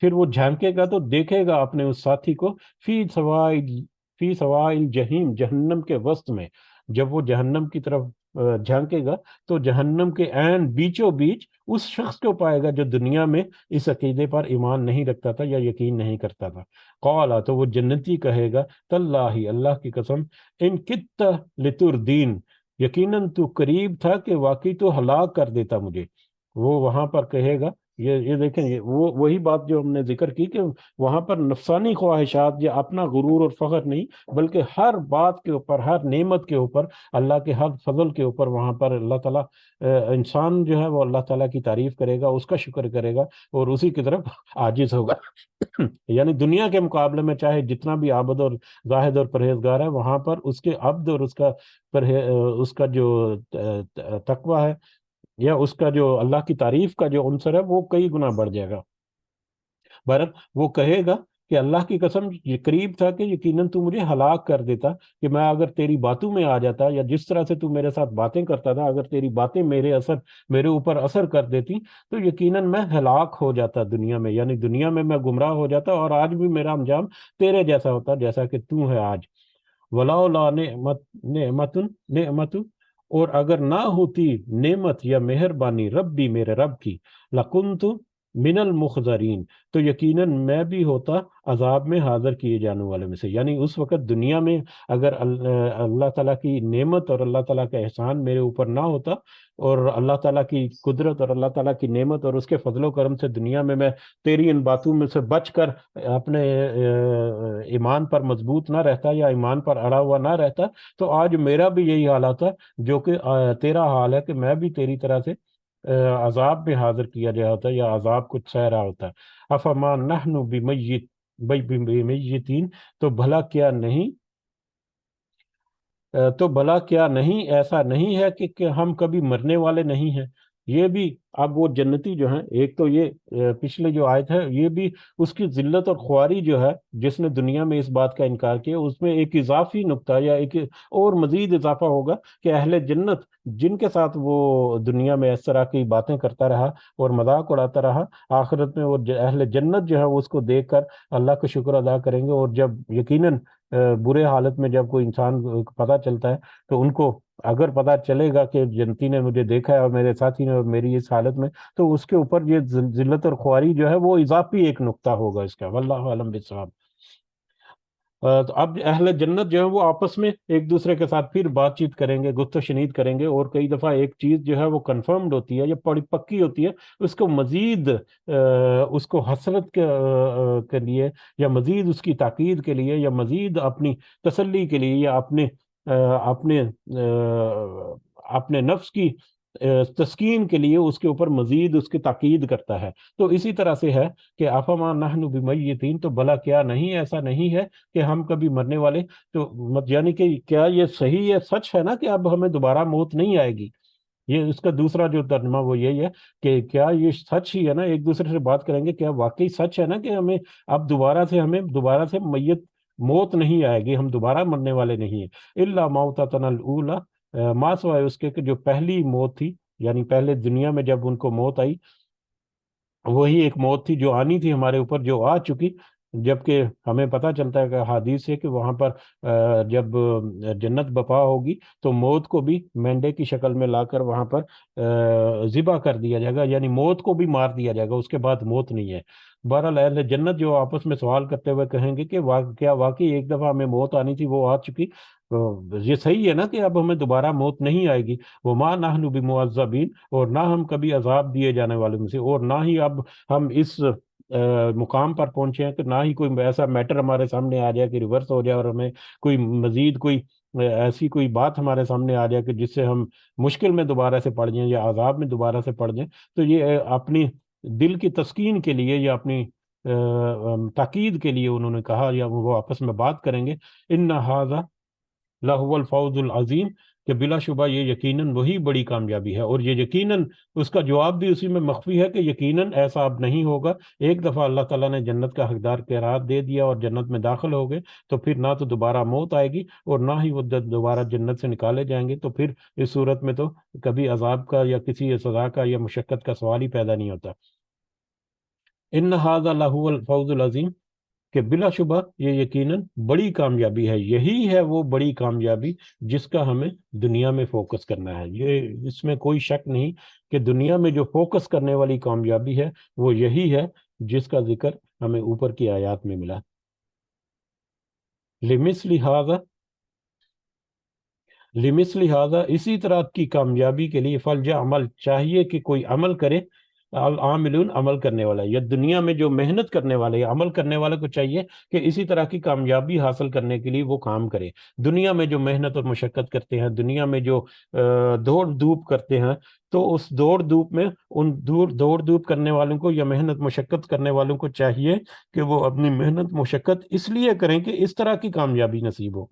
پھر وہ جھانکے گا تو دیکھے گا اپنے اس ساتھی کو، فی سوائل جہیم، جہنم کے وسط میں، جب وہ جہنم کی طرف جھانکے گا تو جہنم کے عین بیچوں بیچ اس شخص کو پائے گا جو دنیا میں اس عقیدے پر ایمان نہیں رکھتا تھا یا یقین نہیں کرتا تھا۔ قالا، تو وہ جنتی کہے گا، تاللہ، اللہ کی قسم، ان کت لتردین، یقیناً تو قریب تھا کہ واقعی تو ہلاک کر دیتا مجھے۔ وہ وہاں پر کہے گا، یہ دیکھیں، وہی بات جو ہم نے ذکر کی کہ وہاں پر نفسانی خواہشات یا اپنا غرور اور فخر نہیں، بلکہ ہر بات کے اوپر، ہر نعمت کے اوپر، اللہ کے ہر فضل کے اوپر وہاں پر اللہ تعالیٰ انسان جو ہے وہ اللہ تعالیٰ کی تعریف کرے گا، اس کا شکر کرے گا اور اسی کی طرف عاجز ہوگا۔ یعنی دنیا کے مقابلے میں چاہے جتنا بھی عابد اور زاہد اور پرہیزگار ہے، وہاں پر اس کے عبد اور اس کا جو تقوی ہے یا اس کا جو اللہ کی تعریف کا جو عنصر ہے وہ کئی گنا بڑھ جائے گا۔ بہرحال وہ کہے گا کہ اللہ کی قسم، یہ قریب تھا کہ یقیناً تو مجھے ہلاک کر دیتا، کہ میں اگر تیری باتوں میں آ جاتا یا جس طرح سے تو میرے ساتھ باتیں کرتا تھا، اگر تیری باتیں میرے اوپر اثر کر دیتی تو یقیناً میں ہلاک ہو جاتا دنیا میں، یعنی دنیا میں گمراہ ہو جاتا اور آج بھی میرا انجام تیرے جیسا ہوتا جیسا کہ تو ہے آج۔ وَلَوْلَا نعمت، اور اگر نہ ہوتی نعمت یا مہربانی ربی، میرے رب کی، لَكُنْتُ من المخضرین، تو یقیناً میں بھی ہوتا عذاب میں حاضر کیے جانے والے میں سے۔ یعنی اس وقت دنیا میں اگر اللہ تعالیٰ کی نعمت اور اللہ تعالیٰ کا احسان میرے اوپر نہ ہوتا، اور اللہ تعالیٰ کی قدرت اور اللہ تعالیٰ کی نعمت اور اس کے فضل و کرم سے دنیا میں تیری ان باتوں میں سے بچ کر اپنے ایمان پر مضبوط نہ رہتا یا ایمان پر اڑا ہوا نہ رہتا، تو آج میرا بھی یہی حالات ہے جو کہ تیرا حال ہے، کہ میں بھی تیری طرح سے عذاب میں حاضر کیا جاتا ہوتا یا عذاب کچھ سہ رہا ہوتا۔ افما نحن بمیتین، تو بھلا کیا نہیں ایسا نہیں ہے کہ ہم کبھی مرنے والے نہیں ہیں؟ یہ بھی اب وہ جنتی جو ہیں، ایک تو یہ پچھلے جو آیت ہے یہ بھی اس کی ذلت اور خواری جو ہے جس نے دنیا میں اس بات کا انکار کیا، اس میں ایک اضافی نقطہ یا ایک اور مزید اضافہ ہوگا کہ اہل جنت جن کے ساتھ وہ دنیا میں اس طرح کی باتیں کرتا رہا اور مذاق اڑاتا رہا، آخرت میں وہ اہل جنت جو ہے وہ اس کو دیکھ کر اللہ کا شکر ادا کریں گے، اور جب یقیناً برے حالت میں جب کوئی انسان پتہ چلتا ہے تو ان کو اگر پتہ چلے گا کہ جنتی نے مجھے دیکھا ہے اور میرے ساتھی نے میری اس حالت میں، تو اس کے اوپر یہ ذلت اور خواری جو ہے وہ اضافی ایک نقطہ ہوگا اس کا، واللہ عالم بالصواب۔ تو اب اہل جنت جو ہے وہ آپس میں ایک دوسرے کے ساتھ پھر بات چیت کریں گے، گفت و شنید کریں گے، اور کئی دفعہ ایک چیز جو ہے وہ کنفرمڈ ہوتی ہے یا بڑی پکی ہوتی ہے، اس کو مزید اس کو حسرت کے لیے یا مزید اس کی تاکید کے لیے یا مزید اپنی تسلی کے لیے یا اپنے نفس کی تسکین کے لیے اس کے اوپر مزید اس کی تاکید کرتا ہے۔ تو اسی طرح سے ہے کہ افما نحن بمیتین، تو بھلا کیا نہیں ایسا نہیں ہے کہ ہم کبھی مرنے والے؟ تو یعنی کہ کیا یہ صحیح ہے، سچ ہے نا کہ اب ہمیں دوبارہ موت نہیں آئے گی؟ یہ اس کا دوسرا جو ترجمہ وہ یہی ہے کہ کیا یہ سچ ہی ہے نا، ایک دوسرے سے بات کریں گے، کیا واقعی سچ ہے نا کہ اب ہمیں دوبارہ سے موت نہیں آئے گی، ہم دوبارہ مرنے والے نہیں ہیں؟ الا موتتنا الاولی، ما سوائے اس کے کہ جو پہلی موت تھی، یعنی پہلے دنیا میں جب ان کو موت آئی، وہی ایک موت تھی جو آنی تھی ہمارے اوپر، جو آ چکی، جبکہ ہمیں پتہ چلتا ہے کہ حدیث سے کہ وہاں پر جب جنت بپا ہوگی تو موت کو بھی مینڈے کی شکل میں لا کر وہاں پر ذبح کر دیا جائے گا، یعنی موت کو بھی مار دیا جائے گا، اس کے بعد موت نہیں ہے۔ بہرحال اہل جنت جو آپس میں سوال کرتے ہوئے کہیں گے کہ کیا واقعی ایک دفعہ ہمیں موت آنی تھی، وہ آ چکی؟ یہ صحیح ہے نا کہ اب ہمیں دوبارہ موت نہیں آئے گی؟ وما نحن بمعذبین، اور نہ ہم کبھی عذاب دیے جانے والے میں سے، اور نہ ہی اب ہم اس مقام پر پہنچے ہیں کہ نہ ہی کوئی ایسا میٹر ہمارے سامنے آ جائے کہ ریورس ہو جائے اور ہمیں کوئی مزید کوئی ایسی کوئی بات ہمارے سامنے آ جائے کہ جس سے ہم مشکل میں دوبارہ سے پڑ جائیں یا عذاب میں دوبارہ سے پڑ جائیں۔ تو یہ اپنی دل کی تسکین کے لیے یا اپنی تاکید کے لیے انہوں نے کہا، یا وہ آپس میں بات کریں گے، ان ھذا لہو الفوز العظیم، کہ بلا شبہ یہ یقیناً وہی بڑی کامیابی ہے، اور یہ یقیناً اس کا جواب بھی اسی میں مخفی ہے کہ یقیناً ایسا اب نہیں ہوگا۔ ایک دفعہ اللہ تعالیٰ نے جنت کا حقدار قرار دے دیا اور جنت میں داخل ہو گئے تو پھر نہ تو دوبارہ موت آئے گی اور نہ ہی وہ دوبارہ جنت سے نکالے جائیں گے، تو پھر اس صورت میں تو کبھی عذاب کا یا کسی سزا کا یا مشقت کا سوال ہی پیدا نہیں ہوتا۔ ان ھذا لہو الفوز العظیم، کہ بلا شبہ یہ یقیناً بڑی کامیابی ہے، یہی ہے وہ بڑی کامیابی جس کا ہمیں دنیا میں فوکس کرنا ہے۔ یہ اس میں کوئی شک نہیں کہ دنیا میں جو فوکس کرنے والی کامیابی ہے وہ یہی ہے جس کا ذکر ہمیں اوپر کی آیات میں ملا۔ لمثل ھذا، اسی طرح کی کامیابی کے لیے فلیعمل، چاہیے کہ کوئی عمل کرے، العاملون، عمل کرنے والا، یا دنیا میں جو محنت کرنے والے عمل کرنے والے کو چاہیے کہ اسی طرح کی کامیابی حاصل کرنے کے لیے وہ کام کرے۔ دنیا میں جو محنت اور مشقت کرتے ہیں، دنیا میں جو دوڑ دھوپ کرتے ہیں، تو اس دوڑ دھوپ میں ان دوڑ دھوپ کرنے والوں کو یا محنت مشقت کرنے والوں کو چاہیے کہ وہ اپنی محنت مشقت اس لیے کریں کہ اس طرح کی کامیابی نصیب ہو۔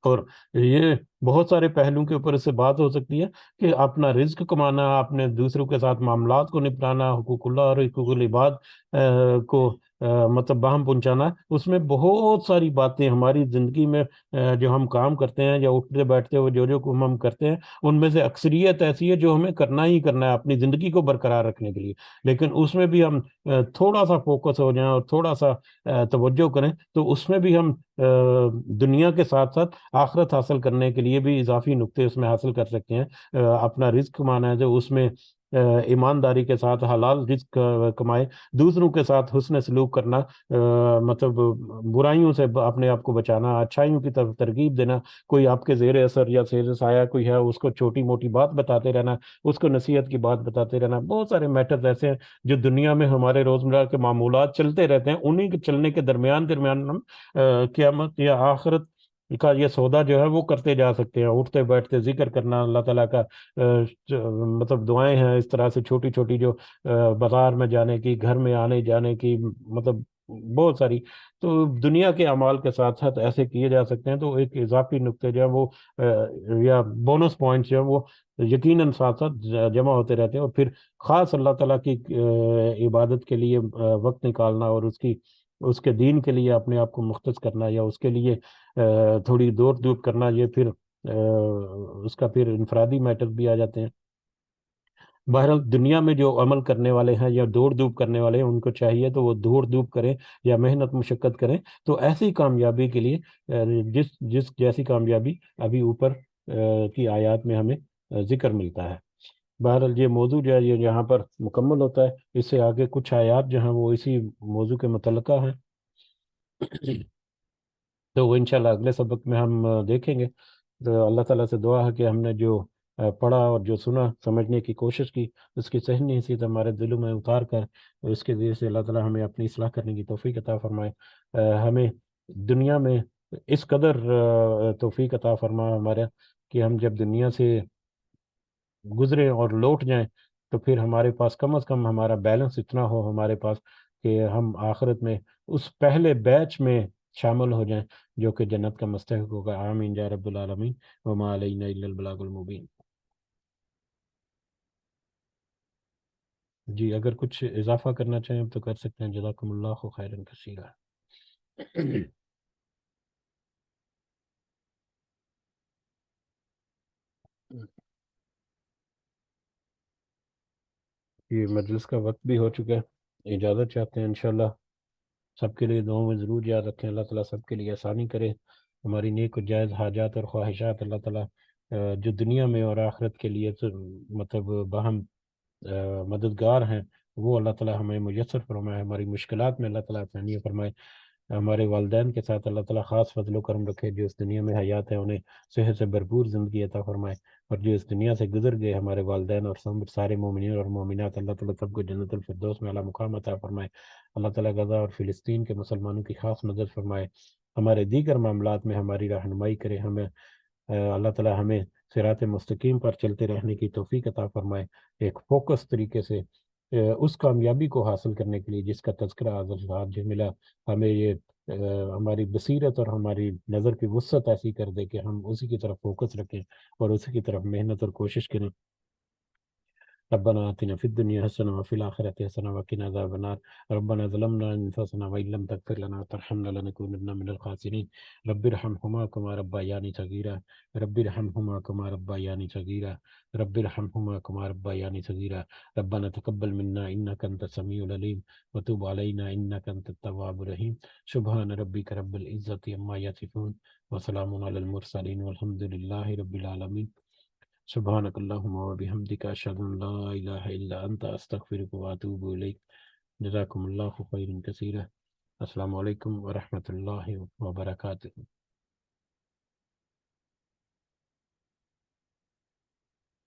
اور یہ بہت سارے پہلوؤں کے اوپر اس سے بات ہو سکتی ہے کہ اپنا رزق کمانا، اپنے دوسروں کے ساتھ معاملات کو نپٹانا، حقوق اللہ اور حقوق العباد کو مطلب باہم پہنچانا، اس میں بہت ساری باتیں ہماری زندگی میں جو ہم کام کرتے ہیں یا اٹھتے بیٹھتے ہوئے جو ہم کرتے ہیں، ان میں سے اکثریت ایسی ہے جو ہمیں کرنا ہی کرنا ہے اپنی زندگی کو برقرار رکھنے کے لیے، لیکن اس میں بھی ہم تھوڑا سا فوکس ہو جائیں اور تھوڑا سا توجہ کریں تو اس میں بھی ہم دنیا کے ساتھ ساتھ آخرت حاصل کرنے کے لیے بھی اضافی نقطے اس میں حاصل کر سکتے ہیں۔ اپنا رزق کمانا ہے جو اس میں ایمانداری کے ساتھ حلال رزق کمائے، دوسروں کے ساتھ حسن سلوک کرنا، مطلب برائیوں سے اپنے آپ کو بچانا، اچھائیوں کی طرف ترغیب دینا، کوئی آپ کے زیر اثر یا زیر سایہ کوئی ہے اس کو چھوٹی موٹی بات بتاتے رہنا، اس کو نصیحت کی بات بتاتے رہنا۔ بہت سارے میٹرز ایسے ہیں جو دنیا میں ہمارے روزمرہ کے معمولات چلتے رہتے ہیں، انہی کے چلنے کے درمیان ہم قیامت یا آخرت کا یہ سودا جو ہے وہ کرتے جا سکتے ہیں، اٹھتے بیٹھتے ذکر کرنا اللہ تعالیٰ کا، مطلب دعائیں ہیں اس طرح سے چھوٹی چھوٹی جو بازار میں جانے کی، گھر میں آنے جانے کی، مطلب بہت ساری، تو دنیا کے اعمال کے ساتھ ساتھ ایسے کیے جا سکتے ہیں، تو ایک اضافی نقطے جو ہے وہ یا بونس پوائنٹس جو ہے وہ یقیناً ساتھ ساتھ جمع ہوتے رہتے ہیں، اور پھر خاص اللہ تعالیٰ کی عبادت کے لیے وقت نکالنا، اور اس کے دین کے لیے اپنے آپ کو مختص کرنا، یا اس کے لیے تھوڑی دوڑ دھوپ کرنا، یہ پھر اس کا پھر انفرادی میٹر بھی آ جاتے ہیں۔ بہرحال دنیا میں جو عمل کرنے والے ہیں یا دوڑ دھوپ کرنے والے ہیں، ان کو چاہیے تو وہ دوڑ دھوپ کریں یا محنت مشقت کریں، تو ایسی کامیابی کے لیے جس جیسی کامیابی ابھی اوپر کی آیات میں ہمیں ذکر ملتا ہے۔ بہرحال یہ موضوع جو ہے یہ یہاں پر مکمل ہوتا ہے، اس سے آگے کچھ آیات جو ہیں وہ اسی موضوع کے متعلقہ ہیں، تو وہ انشاءاللہ اگلے سبق میں ہم دیکھیں گے۔ تو اللہ تعالیٰ سے دعا ہے کہ ہم نے جو پڑھا اور جو سنا، سمجھنے کی کوشش کی، اس کی صحیح نصیحت ہمارے دلوں میں اتار کر اس کے ذریعے سے اللہ تعالیٰ ہمیں اپنی اصلاح کرنے کی توفیق عطا فرمائے۔ ہمیں دنیا میں اس قدر توفیق عطا فرمائے ہمارا، کہ ہم جب دنیا سے گزرے اور لوٹ جائیں، تو پھر ہمارے پاس کم از کم ہمارا بیلنس اتنا ہو ہمارے پاس کہ ہم آخرت میں اس پہلے بیچ میں شامل ہو جائیں جو کہ جنت کا مستحق ہوگا۔ آمین یا رب العالمین، وما علینا الا البلاغ المبین۔ جی اگر کچھ اضافہ کرنا چاہیں تو کر سکتے ہیں، جزاکم اللہ خیرا کثیرا۔ یہ مجلس کا وقت بھی ہو چکا ہے، اجازت چاہتے ہیں انشاءاللہ۔ سب کے لیے دعاؤں میں ضرور یاد رکھیں، اللہ تعالیٰ سب کے لیے آسانی کرے، ہماری نیک و جائز حاجات اور خواہشات اللہ تعالیٰ جو دنیا میں اور آخرت کے لیے مطلب باہم مددگار ہیں، وہ اللہ تعالیٰ ہمیں میسر فرمائے، ہماری مشکلات میں اللہ تعالیٰ آسانی فرمائے۔ ہمارے والدین کے ساتھ اللہ تعالیٰ خاص فضل و کرم رکھے، جو اس دنیا میں حیات ہے انہیں صحت سے بھرپور زندگی عطا فرمائے، اور جو اس دنیا سے گزر گئے ہمارے والدین اور سارے مومنین اور مومنات، اللہ تعالیٰ سب کو جنت الفردوس میں اعلیٰ مقام عطا فرمائے۔ اللہ تعالیٰ غزہ اور فلسطین کے مسلمانوں کی خاص مدد فرمائے، ہمارے دیگر معاملات میں ہماری رہنمائی کرے، ہمیں اللہ تعالیٰ ہمیں صراط مستقیم پر چلتے رہنے کی توفیق عطا فرمائے، ایک فوکس طریقے سے اس کامیابی کو حاصل کرنے کے لیے جس کا تذکرہ آج جو ملا، ہمیں یہ ہماری بصیرت اور ہماری نظر کی وسعت ایسی کر دے کہ ہم اسی کی طرف فوکس رکھیں اور اسی کی طرف محنت اور کوشش کریں۔ ربنا آتنا في الدنيا حسنة وفي الآخرة حسنة وقنا عذاب النار. ربنا ظلمنا أنفسنا وإن لم تغفر لنا وترحمنا لنكونن من الخاسرين. رب ارحمهما كما ربياني صغيرا. رب ارحمهما كما ربياني صغيرا. رب ارحمهما كما ربياني صغيرا. ربنا تقبل منا إنك أنت السميع العليم وتب علينا إنك أنت التواب الرحيم. سبحان ربك رب العزة عما يصفون وسلام على المرسلين والحمد لله رب العالمين. سبحانك اللهم وبحمدك أشهد أن لا إله إلا أنت أستغفرك وأتوب إليك. جزاكم الله خيرا كثيرا. السلام عليكم ورحمة الله وبركاته.